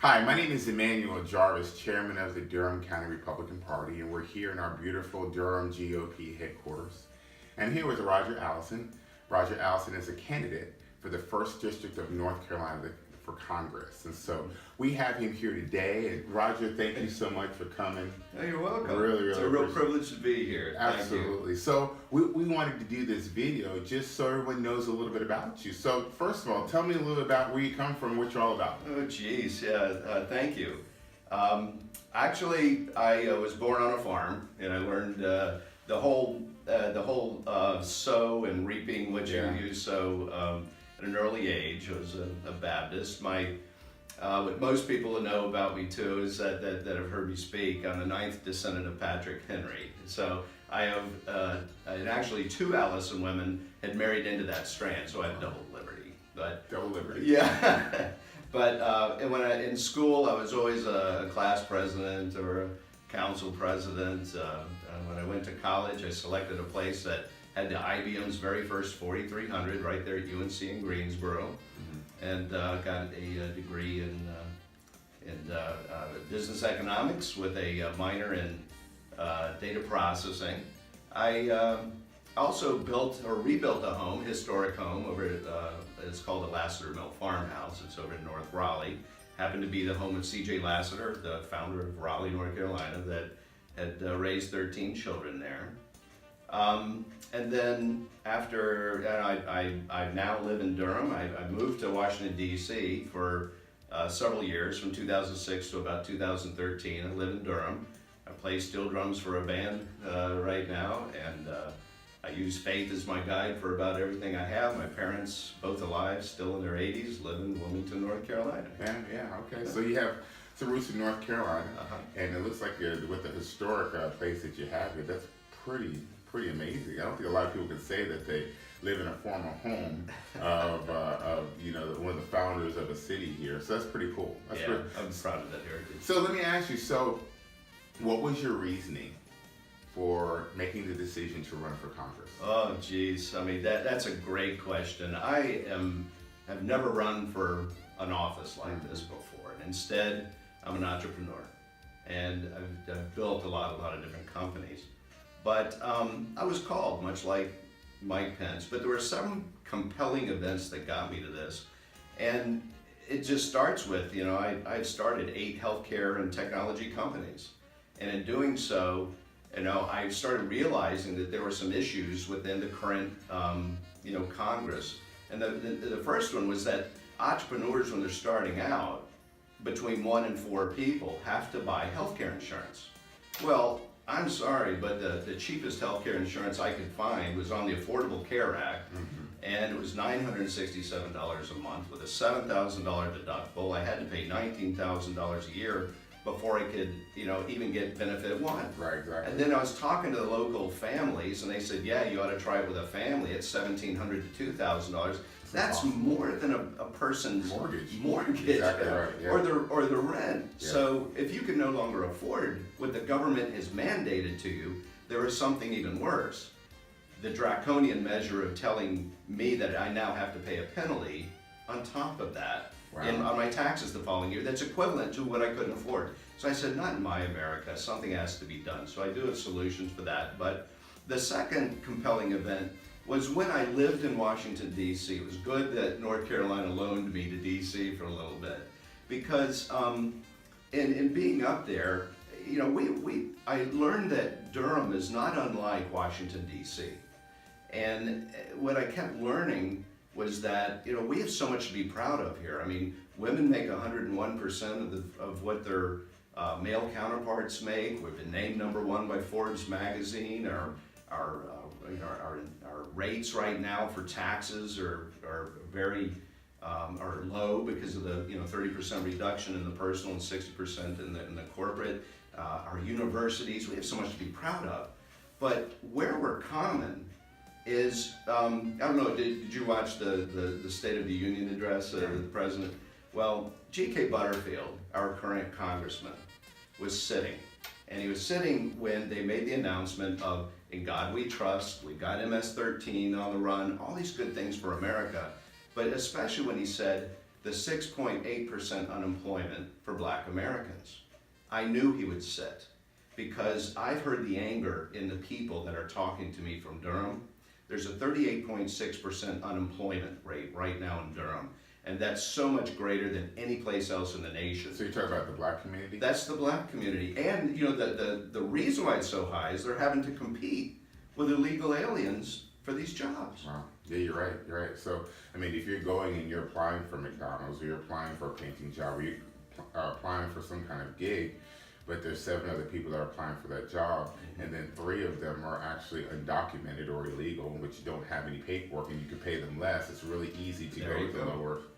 Hi, my name is Emmanuel Jarvis, chairman of the Durham County Republican Party, and we're here in our beautiful Durham GOP headquarters. I'm here with Roger Allison. Roger Allison is a candidate for the 1st District of North Carolina for Congress. And so we have him here today. And Roger, thank you so much for coming. Oh, you're welcome. Really it's a real privilege to be here. Absolutely. So we wanted to do this video just so everyone knows a little bit about you. So first of all, tell me a little about where you come from, what you're all about. Oh, geez. Yeah, thank you. Actually, I was born on a farm, and I learned the whole sow and reaping what you sow at an early age. I was a Baptist. What most people know about me too is that have heard me speak. I'm the 9th descendant of Patrick Henry. So I have, and actually 2 Allison women had married into that strand, so I have double liberty. But double liberty. Yeah. But and in school, I was always a class president or a council president. When I went to college, I selected a place that had the IBM's very first 4300 right there at UNC in Greensboro, and got a degree in business economics with a minor in data processing. I also built or rebuilt a home, historic home, over at, it's called the Lassiter Mill Farmhouse. It's over in North Raleigh. Happened to be the home of C.J. Lassiter, the founder of Raleigh, North Carolina, that had raised 13 children there. And then after, I now live in Durham. I moved to Washington, D.C. for several years, from 2006 to about 2013. I live in Durham. I play steel drums for a band right now, and I use faith as my guide for about everything I have. My parents, both alive, still in their 80s, live in Wilmington, North Carolina. Yeah, okay. So you have some roots in North Carolina, and it looks like with the historic place that you have here, that's pretty amazing. I don't think a lot of people can say that they live in a former home of one of the founders of a city here. So that's pretty cool. I'm proud of that heritage. So let me ask you, so what was your reasoning for making the decision to run for Congress? Oh, geez. I mean, that's a great question. I have never run for an office like this before. And instead, I'm an entrepreneur. And I've built a lot of different companies. But I was called, much like Mike Pence. But there were some compelling events that got me to this. And it just starts with, I've started 8 healthcare and technology companies. And in doing so, I started realizing that there were some issues within the current, Congress. And the first one was that entrepreneurs, when they're starting out, between 1 and 4 people, have to buy healthcare insurance. Well, I'm sorry, but the cheapest healthcare insurance I could find was on the Affordable Care Act, and it was $967 a month with a $7,000 deductible. I had to pay $19,000 a year before I could, even get benefit 1. Right, exactly. And then I was talking to the local families, and they said, yeah, you ought to try it with a family. It's $1,700 to $2,000. That's more than a person's mortgage. Exactly right, yeah. or the rent. Yeah. So if you can no longer afford what the government has mandated to you, there is something even worse. The draconian measure of telling me that I now have to pay a penalty on top of that. Wow. On my taxes the following year, that's equivalent to what I couldn't afford. So I said, not in my America, something has to be done. So I do have solutions for that. But the second compelling event was when I lived in Washington, D.C. It was good that North Carolina loaned me to D.C. for a little bit, because in being up there, I learned that Durham is not unlike Washington, D.C. And what I kept learning was that, we have so much to be proud of here. I mean, women make 101% of what their male counterparts make. We've been named #1 by Forbes magazine. Our rates right now for taxes are very are low because of the 30% reduction in the personal and 60% in the corporate. Our universities, we have so much to be proud of. But where we're common is, I don't know, did you watch the State of the Union address of the president? Well, G.K. Butterfield, our current congressman, was sitting. And he was sitting when they made the announcement of, "In God We Trust," we've got MS-13 on the run, all these good things for America. But especially when he said, the 6.8% unemployment for black Americans. I knew he would sit because I've heard the anger in the people that are talking to me from Durham. There's a 38.6% unemployment rate right now in Durham, and that's so much greater than any place else in the nation. So you're talking about the black community? That's the black community. And you know, the reason why it's so high is they're having to compete with illegal aliens for these jobs. Wow. Yeah, you're right. You're right. So, I mean, if you're going and you're applying for McDonald's, or you're applying for a painting job, or you're applying for some kind of gig, but there's 7 other people that are applying for that job, and then 3 of them are actually undocumented or illegal, in which you don't have any paperwork, and you can pay them less. It's really easy to go with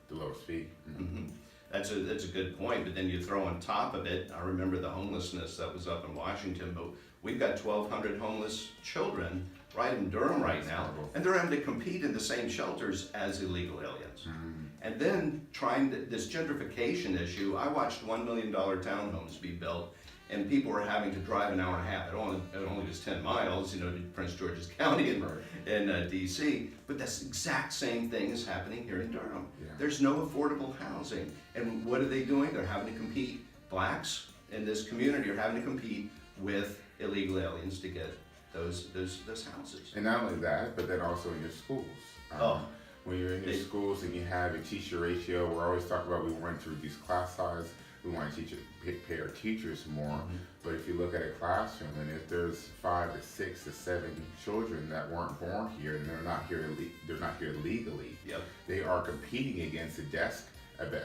the lowest fee. Mm-hmm. That's a good point, but then you throw on top of it, I remember the homelessness that was up in Washington, but we've got 1,200 homeless children right in Durham right now, and they're having to compete in the same shelters as illegal aliens. And then this gentrification issue, I watched $1 million townhomes be built, and people were having to drive an hour and a half. It only was 10 miles, you know, to Prince George's County in DC. But that's the exact same thing is happening here in Durham. Yeah. There's no affordable housing. And what are they doing? They're having to compete. Blacks in this community are having to compete with illegal aliens to get those houses. And not only that, but then also in your schools. When you're in your schools and you have a teacher ratio, we're always talking about we want to reduce class size. We want to pay our teachers more. But if you look at a classroom, and if there's 5 to 6 to 7 children that weren't born here and they're not here legally, they are competing against the desk,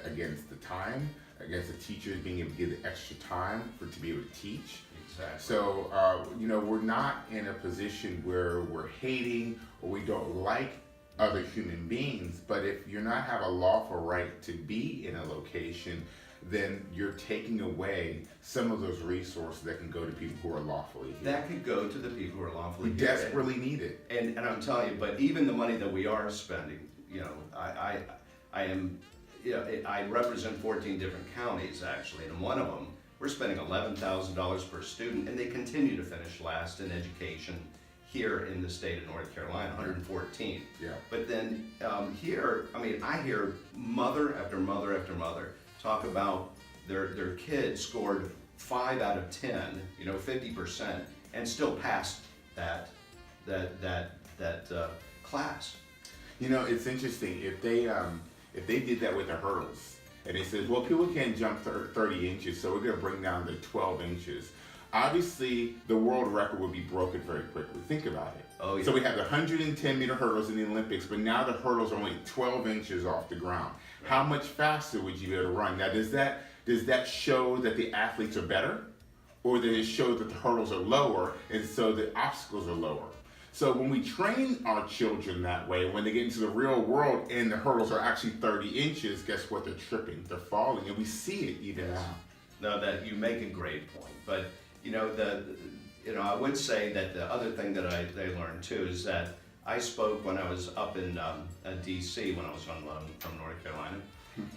against the time, against the teachers being able to give the extra time to be able to teach. Exactly. So you know, we're not in a position where we're hating or we don't like other human beings. But if you're not have a lawful right to be in a location, then you're taking away some of those resources that can go to people who are lawfully here. That could go to the people who are lawfully We here. desperately need it. And I'm telling you, but even the money that we are spending, you know, I represent 14 different counties actually, and in one of them, we're spending $11,000 per student, and they continue to finish last in education here in the state of North Carolina, 114. Yeah. But then here, I mean, I hear mother after mother after mother talk about their kids scored 5 out of 10, you know, 50%, and still passed that class. You know, it's interesting if they did that with the hurdles, and they said, well, people can't jump 30 inches, so we're going to bring down to 12 inches. Obviously, the world record would be broken very quickly. Think about it. Oh, yeah. So we have the 110-meter hurdles in the Olympics, but now the hurdles are only 12 inches off the ground. Right. How much faster would you be able to run? Now, does that show that the athletes are better, or does it show that the hurdles are lower, and so the obstacles are lower? So when we train our children that way, when they get into the real world and the hurdles are actually 30 inches, guess what? They're tripping, they're falling, and we see it even now. No, that you make a great point, but you know I would say that the other thing that I learned too is that I spoke when I was up in DC when I was on loan from North Carolina.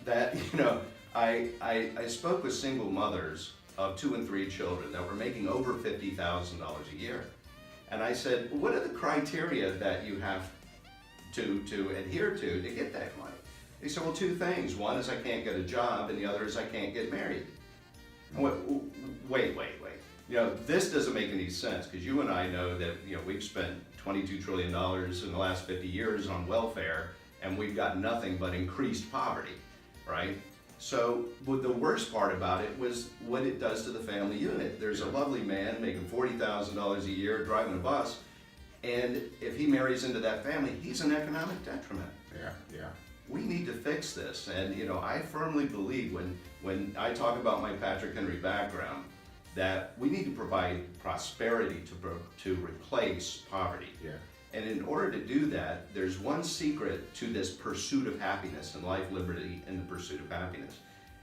That you know I spoke with single mothers of 2 and 3 children that were making over $50,000 a year. And I said, what are the criteria that you have to adhere to get that money? They said, well, 2 things. One is I can't get a job, and the other is I can't get married. I went, wait. You know, this doesn't make any sense, because you and I know that, you know, we've spent $22 trillion in the last 50 years on welfare, and we've got nothing but increased poverty, right? So the worst part about it was what it does to the family unit. There's a lovely man making $40,000 a year driving a bus, and if he marries into that family, he's an economic detriment. Yeah. We need to fix this, and you know, I firmly believe when I talk about my Patrick Henry background, that we need to provide prosperity to replace poverty. Yeah. And in order to do that, there's one secret to this pursuit of happiness and life, liberty, and the pursuit of happiness.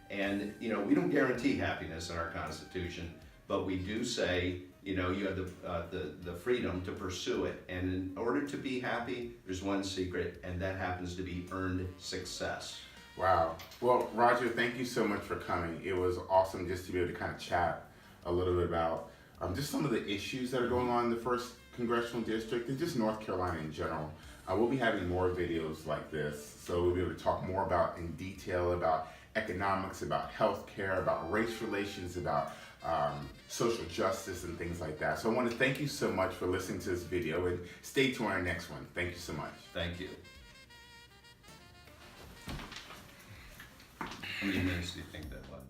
And you know, we don't guarantee happiness in our Constitution, but we do say, you know, you have the freedom to pursue it. And in order to be happy, there's one secret, and that happens to be earned success. Wow. Well, Roger, thank you so much for coming. It was awesome just to be able to kind of chat a little bit about just some of the issues that are going on in the 1st Congressional District and just North Carolina in general. We'll be having more videos like this, so we'll be able to talk more about in detail about economics, about healthcare, about race relations, about social justice and things like that. So I want to thank you so much for listening to this video, and stay tuned on our next one. Thank you so much. Thank you. How many minutes do you think that was?